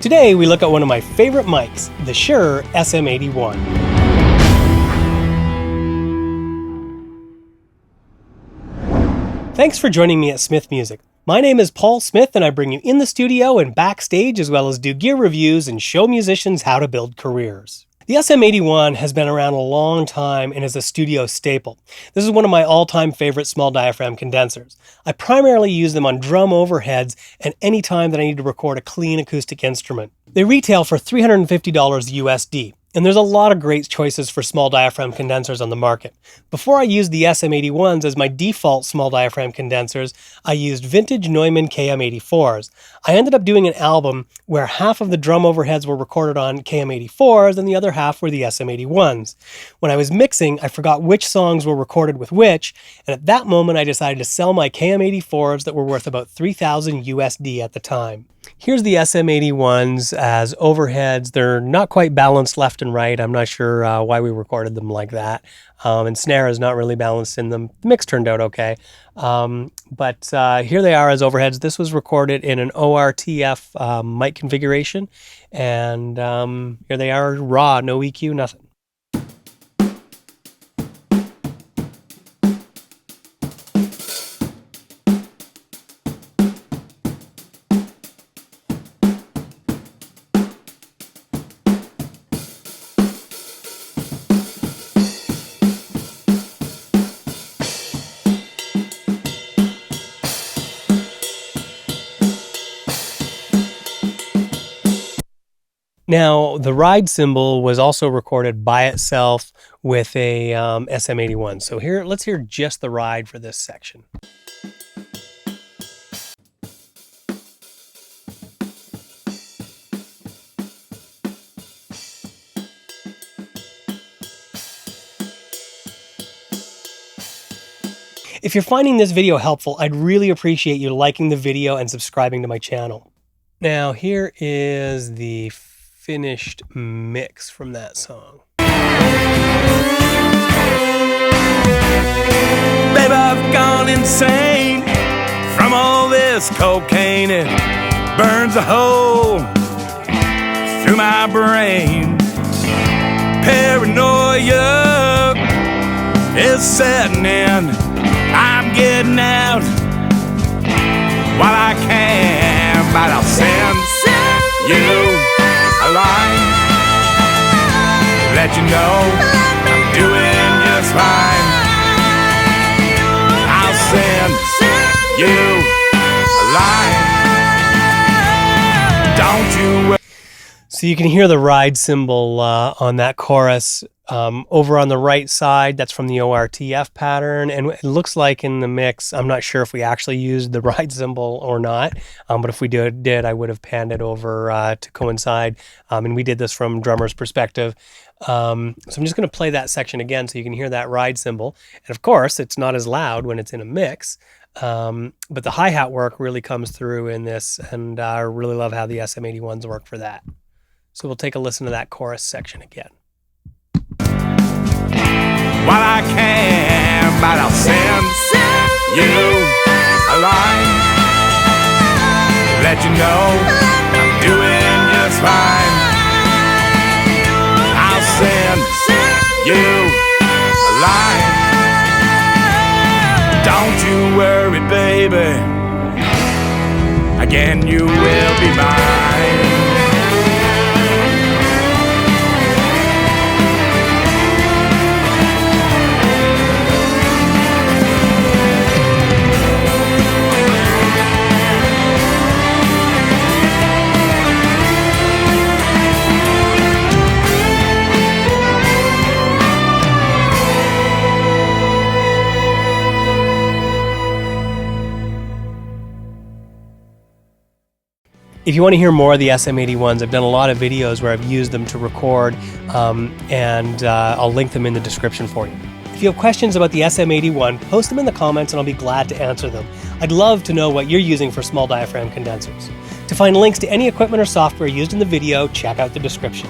Today we look at one of my favorite mics, the Shure Sm81. Thanks for joining me at Smith Music. My name is Paul Smith and I bring you in the studio and backstage as well as do gear reviews and show musicians how to build careers. The Sm81 has been around a long time and is a studio staple. This is one of my all-time favorite small diaphragm condensers. I primarily use them on drum overheads and any time that I need to record a clean acoustic instrument. They retail for $350 USD. And there's a lot of great choices for small diaphragm condensers on the market. Before I used the Sm81s as my default small diaphragm condensers, I used vintage Neumann KM84s. I ended up doing an album where half of the drum overheads were recorded on KM84s and the other half were the Sm81s. When I was mixing, I forgot which songs were recorded with which, and at that moment I decided to sell my KM84s that were worth about $3,000 USD at the time. Here's the Sm81s as overheads. They're not quite balanced left and right. I'm not sure why we recorded them like that. And snare is not really balanced in them. The mix turned out okay. But here they are as overheads. This was recorded in an ORTF mic configuration. And here they are raw, no EQ, nothing. Now, the ride cymbal was also recorded by itself with a Sm81. So here, let's hear just the ride for this section. If you're finding this video helpful, I'd really appreciate you liking the video and subscribing to my channel. Now, here is the finished mix from that song. Babe, I've gone insane from all this cocaine. It burns a hole through my brain. Paranoia is setting in. I'm getting out while I can, but I'll send you a line, let you know I'm doing just fine. I'll send you a line, don't you worry. So you can hear the ride cymbal on that chorus over on the right side. That's from the ORTF pattern, and it looks like in the mix, I'm not sure if we actually used the ride cymbal or not, but if we did, I would have panned it over to coincide, and we did this from drummer's perspective. So I'm just going to play that section again so you can hear that ride cymbal, and of course it's not as loud when it's in a mix, but the hi-hat work really comes through in this, and I really love how the Sm81s work for that. So we'll take a listen to that chorus section again. While I can, but I'll send you a line, let you know I'm doing just fine. I'll send you a line, don't you worry, baby, again you will be mine. If you want to hear more of the Sm81s, I've done a lot of videos where I've used them to record, and I'll link them in the description for you. If you have questions about the Sm81, post them in the comments and I'll be glad to answer them. I'd love to know what you're using for small diaphragm condensers. To find links to any equipment or software used in the video, check out the description.